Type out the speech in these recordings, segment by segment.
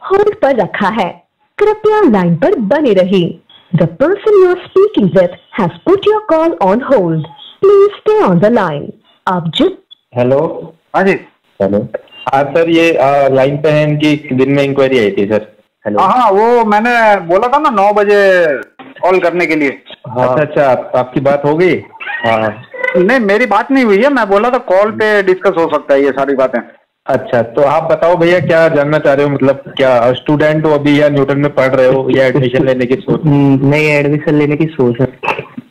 Hold पर रखा है। कृपया लाइन पर बने रहिए। The person you are speaking with has put your call on hold. Please stay on the line. आप जिस हेलो। हाँ जी। हेलो। हाँ सर, ये लाइन पे है, इनकी दिन में इंक्वायरी आई थी सर। हेलो। हाँ, वो मैंने बोला था ना 9 बजे कॉल करने के लिए। हाँ। अच्छा, आपकी बात हो गई? हाँ। नहीं, मेरी बात नहीं हुई है। मैं बोला था कॉल पे डिस्कस हो सकता है ये सारी बातें। अच्छा, तो आप बताओ भैया, क्या जानना चाह रहे हो? मतलब क्या स्टूडेंट हो अभी या न्यूटन में पढ़ रहे हो या एडमिशन लेने की सोच? नहीं, एडमिशन लेने की सोच है।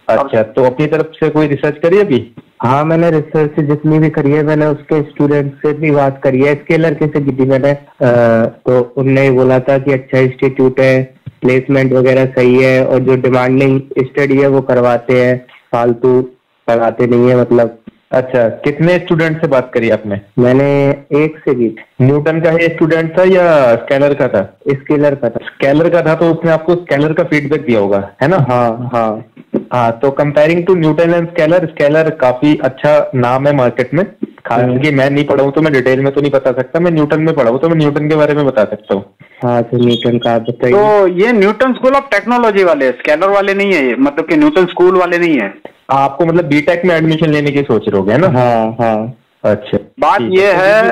अच्छा, तो अपनी तरफ से कोई रिसर्च करी अभी? हाँ, मैंने रिसर्च जितनी भी करी है, मैंने उसके स्टूडेंट से भी बात करी है। इसके लड़के से की थी मैंने, तो उनने बोला था कि अच्छा इंस्टीट्यूट है, प्लेसमेंट वगैरह सही है, और जो डिमांडिंग स्टडी है वो करवाते हैं, फालतू पढ़ाते नहीं है मतलब। अच्छा, कितने स्टूडेंट से बात करी आपने? मैंने एक से की। न्यूटन का ही स्टूडेंट था या स्केलर का था? स्केलर का था। स्केलर का था, तो उसने आपको स्केलर का फीडबैक दिया होगा, है ना? हाँ हाँ हाँ, तो comparing to Newton and Scaler, Scaler काफी अच्छा नाम है मार्केट में। खास करके मैं नहीं पढ़ा हूँ तो मैं डिटेल में तो नहीं बता सकता, मैं न्यूटन में पढ़ा हूँ तो मैं न्यूटन के बारे में बता सकता हूँ। हाँ, तो न्यूटन का बताइए। तो ये न्यूटन स्कूल ऑफ टेक्नोलॉजी वाले, स्केलर वाले नहीं है ये, मतलब कि न्यूटन स्कूल वाले नहीं है। आपको मतलब बीटेक में एडमिशन लेने की सोच रहे हो, है ना? हाँ हाँ। अच्छा, बात ये है,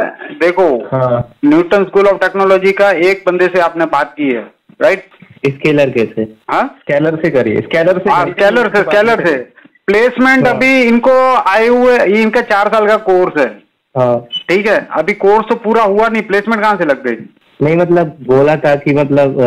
देखो, हाँ, न्यूटन स्कूल ऑफ टेक्नोलॉजी का एक बंदे से आपने बात की है, राइट? स्केलर कैसे? हाँ, स्केलर से करिए, स्केलर से प्लेसमेंट हाँ। अभी इनको आए हुए, ये इनका 4 साल का कोर्स है। हाँ, ठीक है, अभी कोर्स तो पूरा हुआ नहीं, प्लेसमेंट कहाँ से लग गई? नहीं मतलब बोला था कि मतलब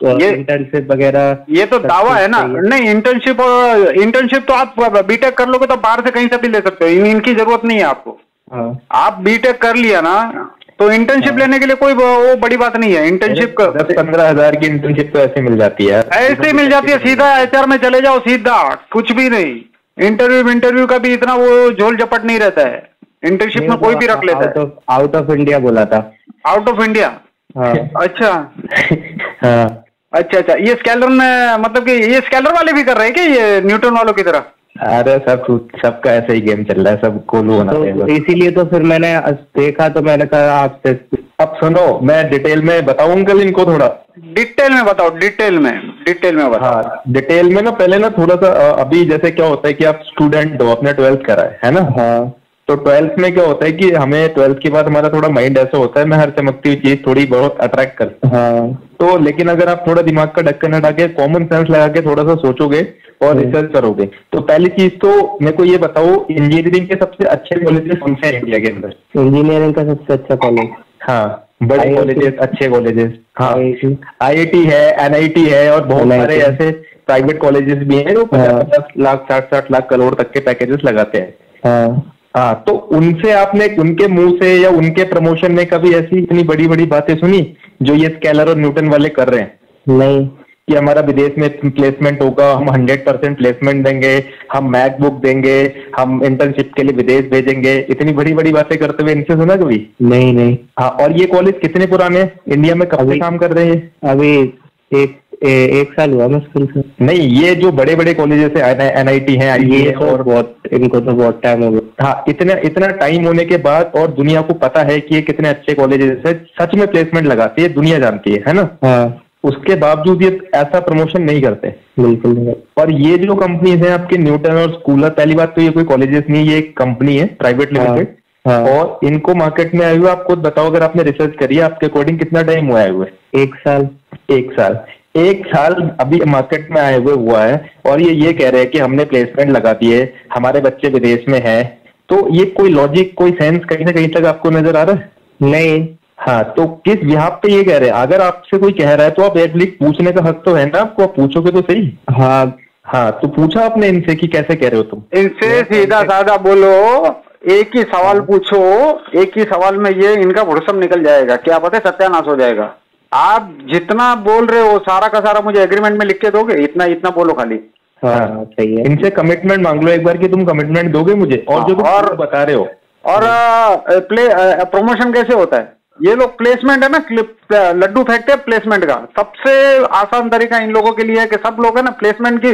ये इंटर्नशिप वगैरह, ये तो दावा है ना। नहीं, इंटर्नशिप तो आप बीटेक कर लोगे तो बाहर से कहीं से भी ले सकते हो, इनकी जरूरत नहीं है आपको। हाँ। आप बीटेक कर लिया ना, तो इंटर्नशिप लेने के लिए कोई वो बड़ी बात नहीं है। इंटर्नशिप 10-15 हजार की इंटर्नशिप तो ऐसे मिल जाती है, ऐसे ही मिल जाती है। सीधा एचआर में चले जाओ, सीधा, कुछ भी नहीं। इंटरव्यू का भी इतना वो झोल झपट नहीं रहता है। इंटर्नशिप में कोई भी रख लेता है। आउट ऑफ इंडिया बोला था। Out of India? हाँ। अच्छा हाँ। अच्छा, ये स्केलर में मतलब कि ये स्केलर वाले भी कर रहे हैं क्या, ये न्यूटन वालों की तरह? अरे सबका ऐसा ही गेम चल रहा है, सब कोलू होना तो इसीलिए तो फिर मैंने देखा, तो मैंने कहा आपसे। अब सुनो, मैं डिटेल में बताऊं अंकल इनको, थोड़ा डिटेल में बताओ, डिटेल में बताओ। हाँ, डिटेल में ना, पहले ना थोड़ा सा, अभी जैसे क्या होता है कि आप स्टूडेंट हो, आपने 12th करा है ना? हाँ। तो 12th में क्या होता है कि हमें 12th के बाद हमारा थोड़ा माइंड ऐसा होता है, मैं हर चमकती हुई चीज थोड़ी बहुत अट्रैक्ट करता हूँ। हाँ। तो लेकिन अगर आप थोड़ा दिमाग का ढक्कन हटा के कॉमन सेंस लगा के थोड़ा सा सोचोगे और रिसर्च करोगे, तो पहली चीज तो मेरे को ये बताओ, इंजीनियरिंग के सबसे अच्छे कॉलेजेस कौन से हैं इंडिया के अंदर? इंजीनियरिंग का सबसे अच्छा कॉलेज? हाँ, बड़े कॉलेजेस, अच्छे कॉलेजेस। हाँ, IIT है, NIT है, और बहुत सारे ऐसे प्राइवेट कॉलेजेस भी हैं जो 50-50 लाख 60-60 लाख करोड़ तक के पैकेजेस लगाते हैं। हाँ। हाँ, तो उनसे आपने, उनके मुंह से या उनके प्रमोशन में कभी ऐसी इतनी बड़ी बड़ी बातें सुनी जो ये स्केलर और न्यूटन वाले कर रहे हैं? नहीं। कि हमारा विदेश में प्लेसमेंट होगा, हम 100% प्लेसमेंट देंगे, हम मैकबुक देंगे, हम इंटर्नशिप के लिए विदेश भेजेंगे, इतनी बड़ी बड़ी बातें करते हुए इनसे सुना कभी? नहीं नहीं। हाँ, और ये कॉलेज कितने पुराने हैं, इंडिया में कब से काम कर रहे हैं? अभी एक साल हुआ मुश्किल से। नहीं, ये जो बड़े बड़े कॉलेजेस है, NIT है, ये और बहुत, इनको तो बहुत टाइम हो गया। हाँ, इतना टाइम होने के बाद, और दुनिया को पता है कि ये कितने अच्छे कॉलेजेस है, सच में प्लेसमेंट लगाती है, दुनिया जानती है ना? हाँ। उसके बावजूद ये ऐसा प्रमोशन नहीं करते। बिल्कुल नहीं। और ये जो कंपनीज हैं आपके, न्यूटन और स्कूलर, पहली बात तो ये कोई कॉलेजेस नहीं, ये एक कंपनी है, प्राइवेट लिमिटेड। हाँ। और इनको मार्केट में आए हुए, आप खुद बताओ, अगर आपने रिसर्च करी है, आपके अकॉर्डिंग कितना टाइम हुआ है हुए? 1 साल। 1 साल अभी मार्केट में आए हुए हुआ है, और ये कह रहे हैं कि हमने प्लेसमेंट लगा दिए, हमारे बच्चे विदेश में हैं। तो ये कोई लॉजिक, कोई सेंस कहीं ना कहीं तक आपको नजर आ रहा है? नहीं। हाँ, तो किस यहाँ पे ये कह रहे हैं? अगर आपसे कोई कह रहा है तो आप एटलीस्ट पूछने का हक तो है ना आपको, आप पूछोगे तो सही। हाँ हाँ, तो पूछा आपने इनसे कि कैसे कह रहे हो तुम? इनसे सीधा साधा बोलो, एक ही सवाल पूछो, एक ही सवाल में ये इनका भुड़सम निकल जाएगा, क्या पता है सत्यानाश हो जाएगा। आप जितना बोल रहे हो सारा का सारा मुझे एग्रीमेंट में लिख के दोगे? इतना बोलो खाली। हाँ, सही है। इनसे कमिटमेंट मांग लो एक बार कि तुम कमिटमेंट दोगे मुझे, और जो तुम बता रहे हो। और प्रमोशन कैसे होता है? ये लोग प्लेसमेंट है ना, लड्डू फेंकते हैं प्लेसमेंट का। सबसे आसान तरीका इन लोगों के लिए है कि सब लोग है ना, प्लेसमेंट की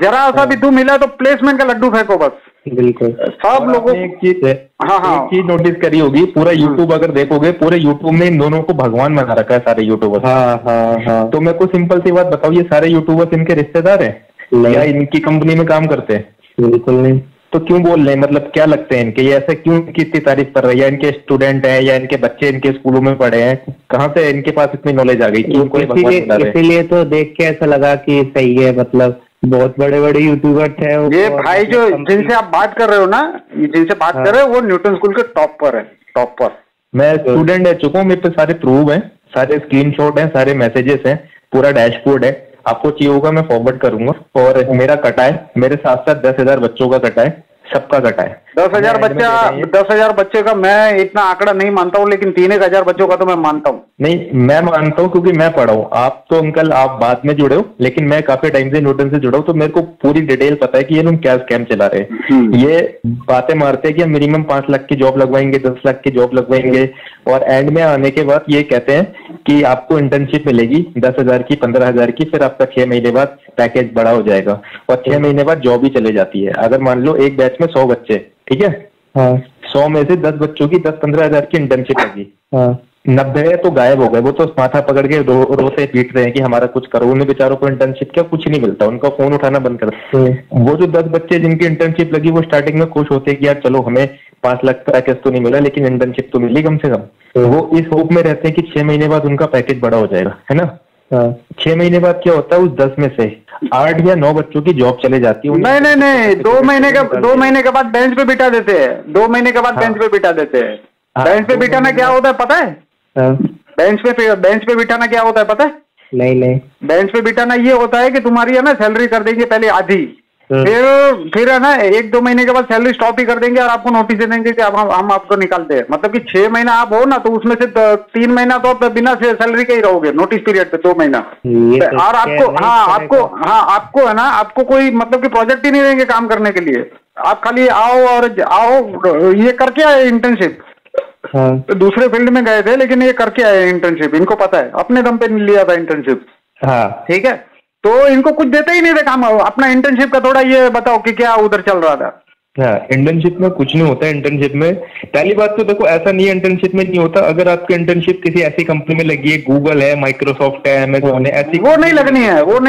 जरा सा भी तू मिला तो प्लेसमेंट का लड्डू फेंको बस। बिल्कुल। सब लोगों एक चीज हाँ हाँ एक चीज नोटिस करी होगी, पूरा यूट्यूब अगर देखोगे, पूरे यूट्यूब में इन दोनों को भगवान बना रखा है सारे यूट्यूबर्स। हाँ हाँ हाँ। तो मेरे को सिंपल सी बात बताओ, ये सारे यूट्यूबर्स इनके रिश्तेदार हैं या इनकी कंपनी में काम करते हैं? बिल्कुल नहीं। तो क्यों बोल रहे हैं, मतलब क्या लगते हैं इनके, ये ऐसे क्यों इनकी इतनी तारीफ कर रहे हैं? या इनके स्टूडेंट हैं या इनके बच्चे इनके स्कूलों में पढ़े हैं, कहाँ से इनके पास इतनी नॉलेज आ गई? क्यों कोई भगवान बना रहे हैं? इसीलिए तो देख के ऐसा लगा कि सही है, मतलब बहुत बड़े बड़े यूट्यूबर्स हैं ये भाई जो जिनसे आप बात कर रहे हो ना, जिनसे बात कर रहे हो वो न्यूटन स्कूल के टॉप पर है, टॉप पर। मैं स्टूडेंट रह चुका हूँ, मेरे पे सारे प्रूफ हैं, सारे स्क्रीनशॉट हैं, सारे मैसेजेस हैं, पूरा डैशबोर्ड है। आपको चाहिए होगा मैं फॉरवर्ड करूंगा। और मेरा कटा है, मेरे साथ साथ 10,000 बच्चों का कटा है, सबका कटा है। 10,000 बच्चा, 10,000 बच्चे का मैं इतना आंकड़ा नहीं मानता हूँ, लेकिन 3,000 बच्चों का तो मैं मानता हूँ। नहीं, मैं मानता हूँ क्योंकि मैं पढ़ा हूँ। आप तो अंकल आप बाद में जुड़े हो, लेकिन मैं काफी टाइम से न्यूटन से जुड़ा हूँ, तो मेरे को पूरी डिटेल पता है कि ये लोग क्या स्कैम चला रहे हैं। ये बातें मारते हैं कि हम मिनिमम 5 लाख की जॉब लगवाएंगे, 10 लाख की जॉब लगवाएंगे, और एंड में आने के बाद ये कहते हैं कि आपको इंटर्नशिप मिलेगी 10,000 की, 15,000 की, फिर आपका 6 महीने बाद पैकेज बड़ा हो जाएगा, और 6 महीने बाद जॉब ही चले जाती है। अगर मान लो एक बैच में 100 बच्चे, ठीक है, हाँ 100 में से 10 बच्चों की 10-15 हजार की इंटर्नशिप लगी, हाँ 90 तो गायब हो गए। वो तो माथा पकड़ के रोते पीट रहे हैं कि हमारा कुछ करो। उन्हें बेचारों को इंटर्नशिप क्या कुछ नहीं मिलता, उनका फोन उठाना बंद कर देते। वो जो 10 बच्चे जिनकी इंटर्नशिप लगी, वो स्टार्टिंग में खुश होते हैं कि यार चलो हमें 5 लाख पैकेज तो नहीं मिला, लेकिन इंटर्नशिप तो मिली कम से कम। वो इस होप में रहते हैं कि 6 महीने बाद उनका पैकेज बड़ा हो जाएगा, है ना। 6 महीने बाद क्या होता है, उस 10 में से 8 या 9 बच्चों की जॉब चले जाती है। नहीं 2 महीने के बाद बेंच पे बिठा देते हैं। 2 महीने के बाद बेंच पे बिठा देते हैं। बेंच पे बिठाना क्या होता है पता है? बेंच पे बिठाना क्या होता है पता है? नहीं। बेंच पे बिठाना ये होता है कि तुम्हारी है ना सैलरी कर देंगे पहले आधी, फिर है ना 1-2 महीने के बाद सैलरी स्टॉप ही कर देंगे और आपको नोटिस दे देंगे कि अब हम आपको निकालते हैं। मतलब कि 6 महीना आप हो ना, तो उसमें से 3 महीना तो आप बिना सैलरी के ही रहोगे नोटिस पीरियड पे, 2 महीना। और आपको है ना, आपको कोई मतलब कि प्रोजेक्ट ही नहीं देंगे काम करने के लिए। आप खाली आओ ये करके आए इंटर्नशिप। तो दूसरे फील्ड में गए थे, लेकिन ये करके आए इंटर्नशिप। इनको पता है, अपने दम पे लिया था इंटर्नशिप। ठीक है, तो इनको कुछ देते ही नहीं थे काम। अपना इंटर्नशिप का थोड़ा ये बताओ कि क्या उधर चल रहा था। इंटर्नशिप में कुछ नहीं होता। इंटर्नशिप में पहली बात तो देखो, ऐसा नहीं है इंटर्नशिप में नहीं होता। अगर आपकी इंटर्नशिप किसी ऐसी कंपनी में लगी है, गूगल है, माइक्रोसॉफ्ट है, अमेज़न है, ऐसी वो नहीं लगनी है। वो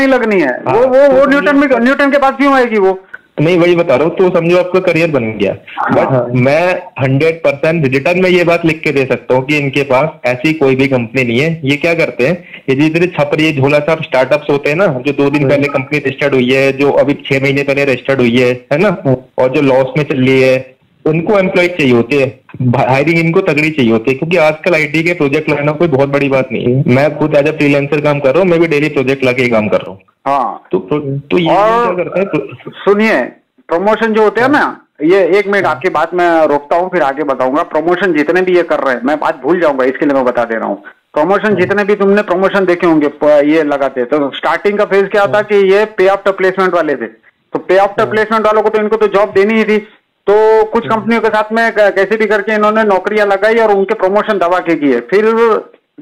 न्यूटन के पास क्यों आएगी? वो नहीं, वही बता रहा हूँ। तो समझो आपका करियर बन गया। बट मैं 100% रिटर्न में ये बात लिख के दे सकता हूँ कि इनके पास ऐसी कोई भी कंपनी नहीं है। ये क्या करते हैं, ये धीरे छपरी झोला छाप स्टार्टअप्स होते हैं ना, जो 2 दिन पहले कंपनी रजिस्टर्ड हुई है, जो अभी 6 महीने पहले रजिस्टर्ड हुई है ना, और जो लॉस में चल रही है, उनको एम्प्लॉय चाहिए होते हैं। हायरिंग इनको तगड़ी चाहिए होती है, क्योंकि आजकल आईटी के प्रोजेक्ट लाना कोई बहुत बड़ी बात नहीं है। मैं खुद एज अ फ्रीलांसर काम कर रहा हूँ, मैं भी डेली प्रोजेक्ट लाके ही काम कर रहा हूँ। हाँ, तो ये क्या करते हैं, सुनिए, प्रमोशन जो होते हैं ना, ये 1 मिनट आपकी बात में रोकता हूँ, फिर आगे बताऊंगा। प्रमोशन जितने भी ये कर रहे हैं, मैं बात भूल जाऊंगा, इसके लिए मैं बता दे रहा हूँ। प्रमोशन जितने भी तुमने प्रमोशन देखे होंगे ये लगाते, तो स्टार्टिंग का फेज क्या था कि ये पे आफ्टर प्लेसमेंट वाले थे। तो पे आफ्टर प्लेसमेंट वालों को तो इनको तो जॉब देनी ही थी। तो कुछ कंपनियों के साथ में कैसे भी करके इन्होंने नौकरियां लगाई और उनके प्रमोशन दबा के किए, फिर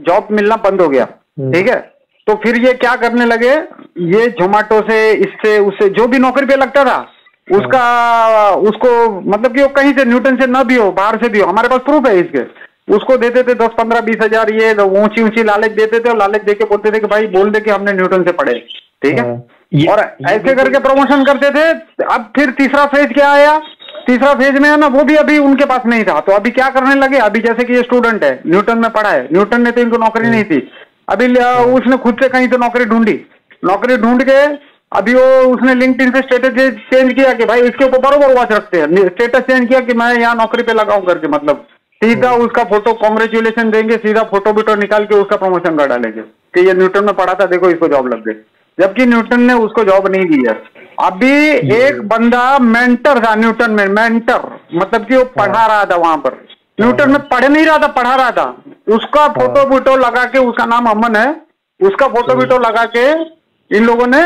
जॉब मिलना बंद हो गया। ठीक है, तो फिर ये क्या करने लगे, ये जोमेटो से, इससे उससे जो भी नौकरी पे लगता था उसको मतलब कि वो कहीं से न्यूटन से न भी हो, बाहर से भी हो, हमारे पास प्रूफ है इसके, उसको देते थे 10, 15, 20 हजार। ये ऊंची लालच देते थे और लालच देके बोलते थे कि भाई बोल दे कि हमने न्यूटन से पढ़े। ठीक है, और ऐसे करके प्रमोशन करते थे। अब फिर तीसरा फेज क्या आया, तीसरा फेज में है ना, वो भी अभी उनके पास नहीं था। तो अभी क्या करने लगे, अभी जैसे कि ये स्टूडेंट है, न्यूटन में पढ़ा है, न्यूटन ने तो इनको नौकरी नहीं थी, अभी उसने खुद से कहीं से नौकरी ढूंढ के अभी वो उसने लिंक्डइन पे स्टेटस चेंज किया कि भाई इसके ऊपर बरोबर वॉच रखते हैं। स्टेटस चेंज किया कि मैं यहाँ नौकरी पे लगाऊं करके, मतलब सीधा उसका फोटो कांग्रेचुलेशन देंगे, सीधा फोटो निकाल के उसका प्रमोशन कर डालेंगे कि ये न्यूटन में पढ़ा था, देखो इसको जॉब लग गई, जबकि न्यूटन ने उसको जॉब नहीं दी है। अभी एक बंदा मेंटर था न्यूटन में, मेंटर मतलब कि वो पढ़ा रहा था वहां पर, न्यूटन में पढ़ नहीं रहा था, पढ़ा रहा था। उसका फोटो लगा के, उसका नाम अमन है, उसका फोटो लगा के इन लोगों ने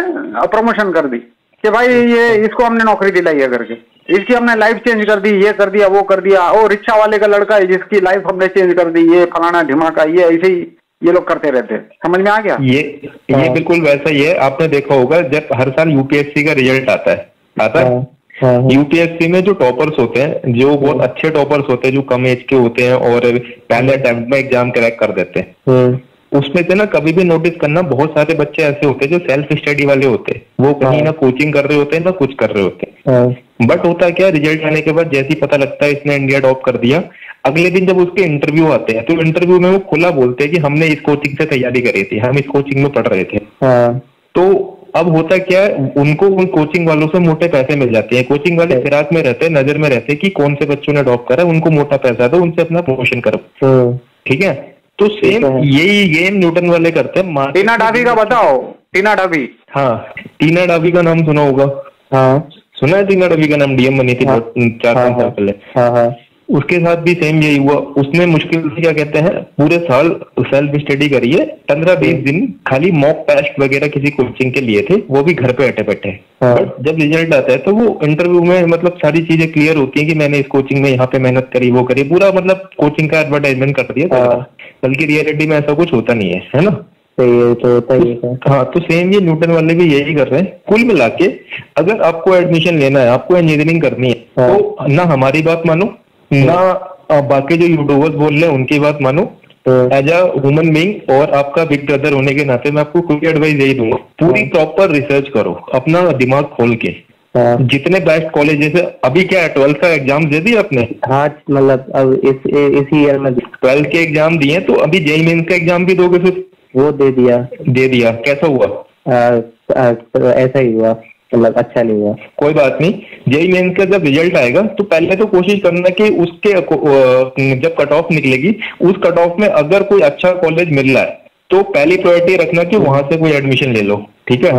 प्रमोशन कर दी कि भाई ये इसको हमने नौकरी दिलाई है करके, इसकी हमने लाइफ चेंज कर दी, ये कर दिया, वो कर दिया। वो रिक्शा वाले का लड़का है जिसकी लाइफ हमने चेंज कर दी, ये फलाना ढिमाका, ये ऐसे ही ये लोग करते रहते हैं। समझ में आ गया? ये बिल्कुल वैसा ही है। आपने देखा होगा जब हर साल यूपीएससी का रिजल्ट आता है यूपीएससी में जो टॉपर्स होते हैं, जो बहुत अच्छे टॉपर्स होते हैं, जो कम एज के होते हैं और पहले अटेम्प्ट में एग्जाम क्रैक कर देते हैं, उसमें से ना कभी भी नोटिस करना, बहुत सारे बच्चे ऐसे होते हैं जो सेल्फ स्टडी वाले होते हैं, वो कहीं ना कोचिंग कर रहे होते हैं ना कुछ कर रहे होते हैं। बट होता क्या, रिजल्ट आने के बाद जैसे ही पता लगता है इसने इंडिया टॉप कर दिया, अगले दिन जब उसके इंटरव्यू आते हैं तो इंटरव्यू में वो खुला बोलते हैं कि हमने इस कोचिंग से तैयारी करी थी, हम इस कोचिंग में पढ़ रहे थे। तो अब होता क्या है, उनको उन कोचिंग वालों से मोटे पैसे मिल जाते हैं। कोचिंग वाले फिराक में रहते हैं, नजर में रहते हैं कि कौन से बच्चों ने टॉप करा, उनको मोटा पैसा दो, उनसे अपना प्रमोशन करो। ठीक है, तो सेम यही गेम न्यूटन वाले करते हैं। टीना डाबी का बताओ, टीना डाबी। हाँ, टीना डाबी का नाम सुना होगा। हाँ सुना है, टीना डाबी का नाम डीएम बनी थी 4-5 साल पहले। उसके साथ भी सेम यही हुआ। उसने मुश्किल से क्या कहते हैं पूरे साल सेल्फ स्टडी करी है, 15-20 दिन खाली मॉक टेस्ट वगैरह किसी कोचिंग के लिए थे, वो भी घर पे अटे बैठे। बट जब रिजल्ट आता है तो वो इंटरव्यू में मतलब सारी चीजें क्लियर होती है कि मैंने इस कोचिंग में यहाँ पे मेहनत करी, वो करी, पूरा मतलब कोचिंग का एडवर्टाइजमेंट कर दिया। बल्कि रियलिटी में ऐसा कुछ होता नहीं है ना। तो होता ही है। हाँ, तो सेम ये न्यूटन वाले भी यही कर रहे हैं। कुल मिला के अगर आपको एडमिशन लेना है, आपको इंजीनियरिंग करनी है, तो ना हमारी बात मानो, ना बाकी जो यूट्यूबर्स बोल रहे हैं उनकी बात मानो। एज अ ह्यूमन बीइंग और आपका बिग ब्रदर होने के नाते मैं आपको कोई एडवाइस यही दूंगा, पूरी प्रॉपर रिसर्च करो, अपना दिमाग खोल के। जितने बेस्ट कॉलेजेस है, अभी क्या है 12th का एग्जाम दे दिया आपने? हाँ, मतलब अब इसी ईयर में 12th के एग्जाम दिए, तो अभी जेईई मेंस का एग्जाम भी दोगे फिर? वो दे दिया। कैसा हुआ? ऐसा ही हुआ, मतलब अच्छा नहीं हुआ। कोई बात नहीं, जेईई मेंस का जब रिजल्ट आएगा तो पहले तो कोशिश करना कि उसके जब कट ऑफ निकलेगी, उस कट ऑफ में अगर कोई अच्छा कॉलेज मिल रहा है तो पहली प्रायोरिटी रखना कि वहां से कोई एडमिशन ले लो। ठीक है,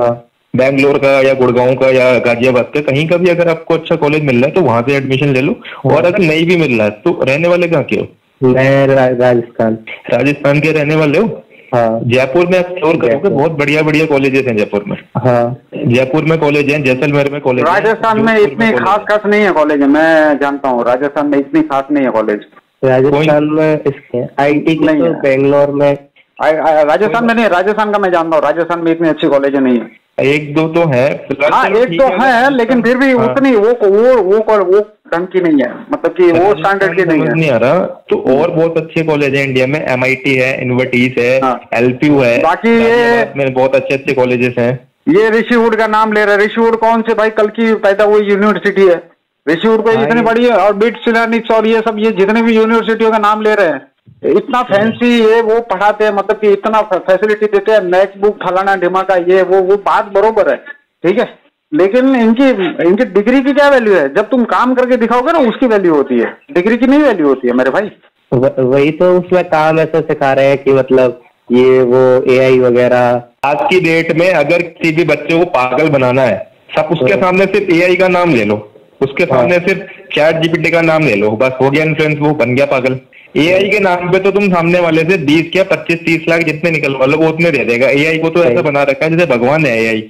बैंगलोर का या गुड़गांव का या गाजियाबाद का, कहीं का भी अगर आपको अच्छा कॉलेज मिल रहा है तो वहां से एडमिशन ले लो। और अगर नहीं भी मिल रहा है तो रहने वाले कहाँ के हो? मैं राजस्थान के रहने वाले हो? हाँ। जयपुर में एक्सप्लोर करोगे, बहुत बढ़िया बढ़िया कॉलेजेस हैं जयपुर में। हाँ, जयपुर में कॉलेज है, जैसलमेर में कॉलेज। राजस्थान में इतनी खास नहीं है कॉलेज, मैं जानता हूँ राजस्थान में इतनी खास नहीं है कॉलेज। राजस्थान में इसके आईटी नहीं है, बेंगलोर में। राजस्थान में नहीं, राजस्थान का मैं जानता हूँ, राजस्थान में इतनी अच्छी कॉलेज नहीं है। एक दो तो है। हाँ, एक दो है, लेकिन फिर भी उतनी वो ढंग की नहीं है, मतलब कि वो स्टैंडर्ड की नहीं आ रहा। तो और बहुत अच्छे कॉलेज है इंडिया में, एमआईटी है, इनवर्टीज है, एलपीयू है, बाकी ये बहुत अच्छे कॉलेजेस हैं। ये ऋषिवुड का नाम ले रहे हैं। ऋषिवुड कौन से भाई, कल की पैदा हुई यूनिवर्सिटी है ऋषिवुड को, इतनी बड़ी है। और बिट्स फिलानिक्स और ये सब, ये जितने भी यूनिवर्सिटियों का नाम ले रहे हैं, इतना फैंसी ये वो पढ़ाते हैं, मतलब कि इतना फैसिलिटी देते हैं, मैकबुक फलाना ढिमाका, ये वो बात बरोबर है, ठीक है। लेकिन इनकी डिग्री की क्या वैल्यू है? जब तुम काम करके दिखाओगे ना, उसकी वैल्यू होती है, डिग्री की नहीं वैल्यू होती है मेरे भाई। वही तो उसमें काम ऐसा सिखा रहे हैं कि मतलब ये वो एआई वगैरह। आज की डेट में अगर किसी भी बच्चे को पागल बनाना है, सब उसके सामने सिर्फ एआई का नाम ले लो, उसके सामने सिर्फ चैट जीपीटी का नाम ले लो, बस हो गया इन्फ्लुएंस, वो बन गया पागल। एआई के नाम पे तो तुम सामने वाले से 20 क्या 25-30 लाख जितने निकलवा लो वो उतने दे देगा। एआई को तो ऐसा बना रखा है जैसे भगवान है एआई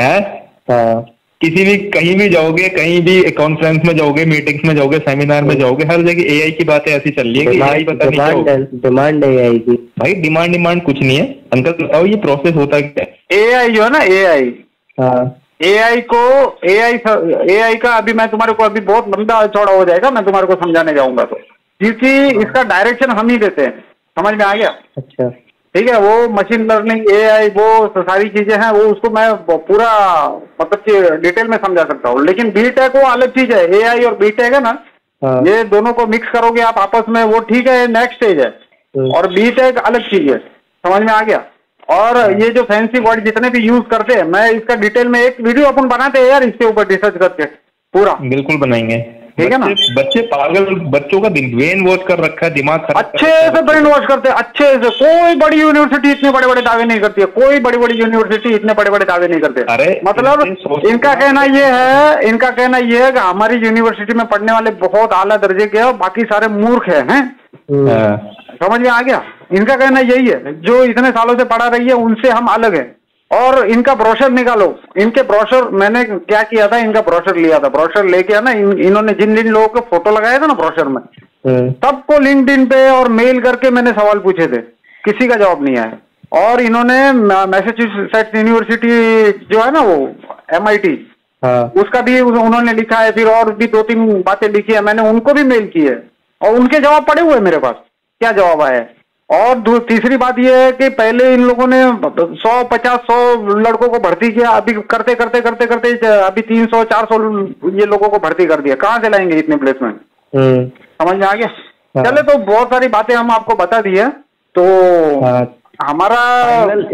है। किसी भी कहीं भी जाओगे, कहीं भी कॉन्फ्रेंस में जाओगे, मीटिंग्स में जाओगे, सेमिनार में जाओगे, हर जगह एआई की बातें ऐसी चल रही है कि एआई पता नहीं डिमांड है एआई की। भाई डिमांड कुछ नहीं है अंकल, बताओ ये प्रोसेस होता क्या है? एआई जो है ना, एआई का अभी मैं तुम्हारे को अभी बहुत लंबा चौड़ा हो जाएगा, मैं तुम्हारे को समझाने जाऊंगा तो, क्योंकि इसका डायरेक्शन हम ही देते हैं। समझ में आ गया? अच्छा, ठीक है। वो मशीन लर्निंग, एआई, वो सारी चीजें हैं, वो उसको मैं पूरा मतलब कि डिटेल में समझा सकता हूँ। लेकिन बीटेक वो अलग चीज है, एआई और बीटेक है ना, ये दोनों को मिक्स करोगे आप आपस में, वो ठीक है, नेक्स्ट स्टेज है। और बीटेक अलग चीज है, समझ में आ गया? और ये जो फैंसी वर्ड जितने भी यूज करते हैं, मैं इसका डिटेल में एक वीडियो अपन बनाते हैं यार, इसके ऊपर रिसर्च करके पूरा। बिल्कुल बनाएंगे, ठीक है ना। बच्चे पागल, बच्चों का ब्रेन वॉश कर रखा है, दिमाग अच्छे से ब्रेन वॉश करते हैं, अच्छे से। कोई बड़ी यूनिवर्सिटी इतने बड़े बड़े दावे नहीं करती है, कोई बड़ी यूनिवर्सिटी इतने बड़े दावे नहीं करते। अरे मतलब इनका कहना ये है कि हमारी यूनिवर्सिटी में पढ़ने वाले बहुत आला दर्जे के और बाकी सारे मूर्ख हैं। समझ में आ गया? इनका कहना यही है, जो इतने सालों से पढ़ा रही है उनसे हम अलग हैं। और इनका ब्रोशर निकालो, इनके ब्रोशर, मैंने क्या किया था, इनका ब्रोशर लिया था, ब्रोशर लेके ना इन्होंने जिन लोगों के फोटो लगाया था ना ब्रोशर में, सबको लिंक्डइन पे और मेल करके मैंने सवाल पूछे थे, किसी का जवाब नहीं आया। और इन्होंने मैसाचुसेट्स यूनिवर्सिटी जो है ना, वो MIT, हाँ। उसका भी उन्होंने लिखा है, फिर और भी 2-3 बातें लिखी है, मैंने उनको भी मेल की है और उनके जवाब पड़े हुए मेरे पास, क्या जवाब आया है। और तीसरी बात यह है कि पहले इन लोगों ने 100 लड़कों को भर्ती किया, अभी करते करते करते करते अभी 300-400 ये लोगों को भर्ती कर दिया। कहाँ से लाएंगे इतने प्लेसमेंट? समझ में आ गया? हाँ। चले, तो बहुत सारी बातें हम आपको बता दी है। तो हमारा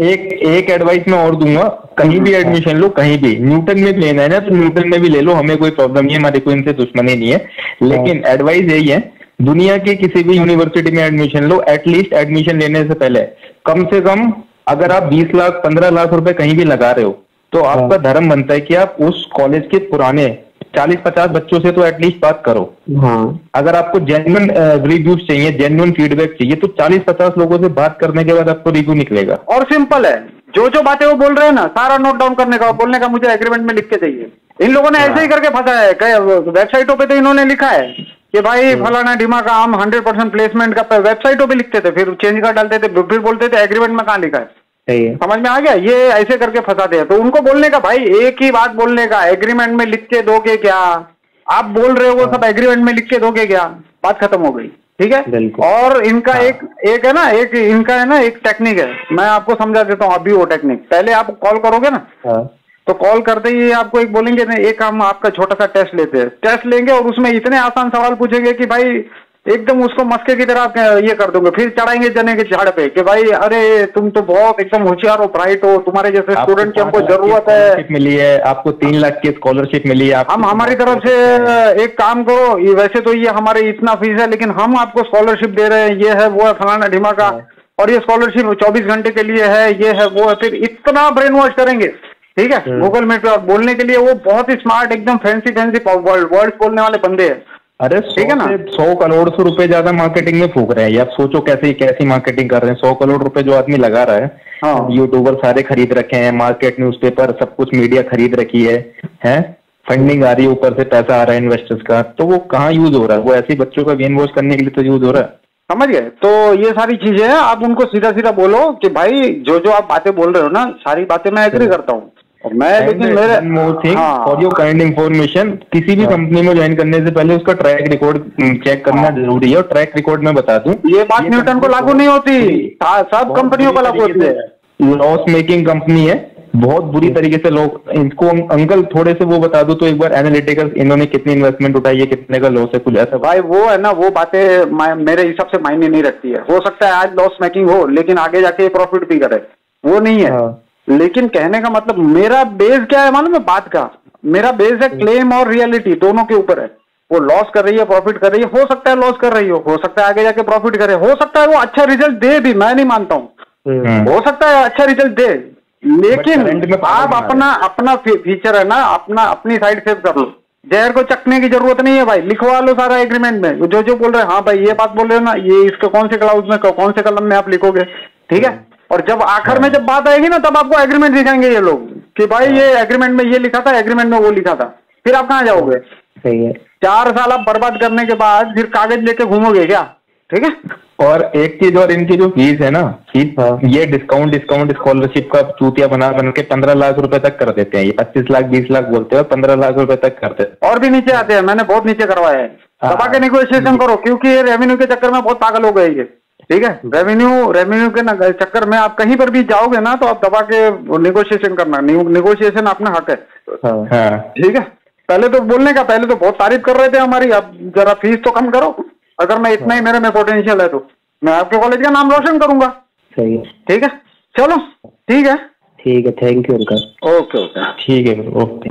एक एडवाइस मैं और दूंगा, कहीं भी एडमिशन लो, कहीं भी न्यूटन में लेना है ना तो न्यूटन में भी ले लो, हमें कोई प्रॉब्लम नहीं है, हमारे कोई इनसे दुश्मनी नहीं है। लेकिन एडवाइस यही है, दुनिया के किसी भी यूनिवर्सिटी में एडमिशन लो, एटलीस्ट एडमिशन लेने से पहले कम से कम अगर आप 20 लाख 15 लाख रुपए कहीं भी लगा रहे हो तो आपका धर्म बनता है कि आप उस कॉलेज के पुराने 40-50 बच्चों से तो एटलीस्ट बात करो। हाँ। अगर आपको जेन्युइन रिव्यूज चाहिए, जेन्युइन फीडबैक चाहिए, तो 40-50 लोगों से बात करने के बाद आपको रिव्यू निकलेगा। और सिंपल है, जो जो बातें वो बोल रहे हैं ना, सारा नोट डाउन करने का, बोलने का मुझे एग्रीमेंट में लिख के चाहिए। इन लोगों ने ऐसे ही करके फंसा है, वेबसाइटों पे तो इन्होंने लिखा है कि भाई फलाना ढीमा का हम 100% प्लेसमेंट का, वेबसाइटों पे लिखते थे, फिर चेंज कर डालते थे, फिर बोलते थे एग्रीमेंट में कहाँ लिखा है। समझ में आ गया? ये ऐसे करके फंसाते हैं। तो उनको बोलने का, भाई एक ही बात बोलने का, एग्रीमेंट में लिख के दोगे क्या? आप बोल रहे हो वो सब एग्रीमेंट में लिख के दोगे क्या? बात खत्म हो गई, ठीक है। और इनका एक है ना, एक टेक्निक है, मैं आपको समझा देता हूँ अभी वो टेक्निक। पहले आप कॉल करोगे ना, तो कॉल करते ही आपको एक बोलेंगे ना, एक हम आपका छोटा सा टेस्ट लेते हैं, टेस्ट लेंगे और उसमें इतने आसान सवाल पूछेंगे कि भाई एकदम उसको मस्के की तरह आप ये कर दोगे। फिर चढ़ाएंगे जने के झाड़ पे कि भाई अरे तुम तो बहुत एकदम होशियार हो, ब्राइट हो, तुम्हारे जैसे स्टूडेंट की हमको जरूरत है। मिली है आपको 3 लाख की स्कॉलरशिप मिली है, हम हमारी तरफ से एक काम करो, वैसे तो ये हमारे इतना फीस है, लेकिन हम आपको स्कॉलरशिप दे रहे हैं, ये है वो है फलाना ढिमा का, और ये स्कॉलरशिप 24 घंटे के लिए है, ये है वो है। फिर इतना ब्रेन वॉश करेंगे, ठीक है, गूगल मीट पे। और बोलने के लिए वो बहुत ही स्मार्ट, एकदम फैंसी वर्ड्स बोलने वाले बंदे हैं। अरे ठीक है ना, 100 करोड़ रुपए ज्यादा मार्केटिंग में फूक रहे हैं। आप सोचो कैसी मार्केटिंग कर रहे हैं। 100 करोड़ रुपए जो आदमी लगा रहा है, हाँ। यूट्यूबर सारे खरीद रखे हैं, मार्केट न्यूज़पेपर सब कुछ मीडिया खरीद रखी है, फंडिंग आ रही है, ऊपर से पैसा आ रहा है इन्वेस्टर्स का, तो वो कहाँ यूज हो रहा है? वो ऐसे बच्चों का ब्रेन वॉश करने के लिए तो यूज हो रहा है। समझ गए? तो ये सारी चीजें हैं, आप उनको सीधा सीधा बोलो कि भाई जो आप बातें बोल रहे हो ना, सारी बातें मैं एग्री करता हूँ। मैं लेकिन मेरे फॉर योर काइंड इंफॉर्मेशन, किसी भी कंपनी में ज्वाइन करने से पहले उसका ट्रैक रिकॉर्ड चेक करना जरूरी है। और ट्रैक रिकॉर्ड में बता दूं, ये बात न्यूटन को लागू नहीं होती, सब कंपनियों को लागू होती है। लॉस मेकिंग कंपनी है, बहुत बुरी तरीके से लोग इनको, अंकल थोड़े से वो बता दो तो एक बार एनालिटिकल इन्होंने कितनी इन्वेस्टमेंट उठाई है, कितने का लॉस है, कुछ ऐसा। भाई वो है ना, वो बातें मेरे हिसाब से मायने नहीं रखती है। हो सकता है आज लॉस मेकिंग हो, लेकिन आगे जाके प्रॉफिट भी करे, वो नहीं है। लेकिन कहने का मतलब, मेरा बेस क्या है मालूम है बात का? मेरा बेस है क्लेम और रियलिटी दोनों के ऊपर है। वो लॉस कर रही है, प्रॉफिट कर रही है, हो सकता है लॉस कर रही हो सकता है आगे जाके प्रॉफिट करे, हो सकता है वो अच्छा रिजल्ट दे भी, मैं नहीं मानता हूँ, हो सकता है अच्छा रिजल्ट दे, लेकिन आप अपना फीचर है ना, अपनी साइड सेव कर लो। जहर को चखने की जरूरत नहीं है भाई, लिखवा लो सारा एग्रीमेंट में, जो बोल रहे हैं, हाँ भाई ये बात बोल रहे हो ना, ये इसके कौन से क्लाउज में, कौन से कलम में आप लिखोगे, ठीक है। और जब आखिर में जब बात आएगी ना, तब आपको एग्रीमेंट दिखाएंगे ये लोग कि भाई ये एग्रीमेंट में ये लिखा था, एग्रीमेंट में वो लिखा था। फिर आप कहाँ जाओगे? सही है। 4 साल आप बर्बाद करने के बाद फिर कागज लेके घूमोगे क्या? ठीक है। और एक चीज, और इनकी जो फीस है ना, ये डिस्काउंट स्कॉलरशिप का चूतिया बना के 15 लाख रुपए तक कर देते हैं। ये 25 लाख 20 लाख बोलते हैं और 15 लाख रुपए तक करते हैं। और भी नीचे आते हैं, मैंने बहुत नीचे करवाया है। दबा के निगोशिएशन करो, क्योंकि ये रेवेन्यू के चक्कर में बहुत पागल हो गए ये, ठीक है। रेवेन्यू के चक्कर में आप कहीं पर भी जाओगे ना, तो आप दबा के निगोशिएशन करना, निगोशिएशन अपना हक है, ठीक है। पहले तो बहुत तारीफ कर रहे थे हमारी, अब जरा फीस तो कम करो। अगर मैं इतना ही मेरे में पोटेंशियल है तो मैं आपके कॉलेज का नाम रोशन करूंगा। सही है, ठीक है, चलो ठीक है, थैंक यू अंकल। ओके ठीक है, ओके।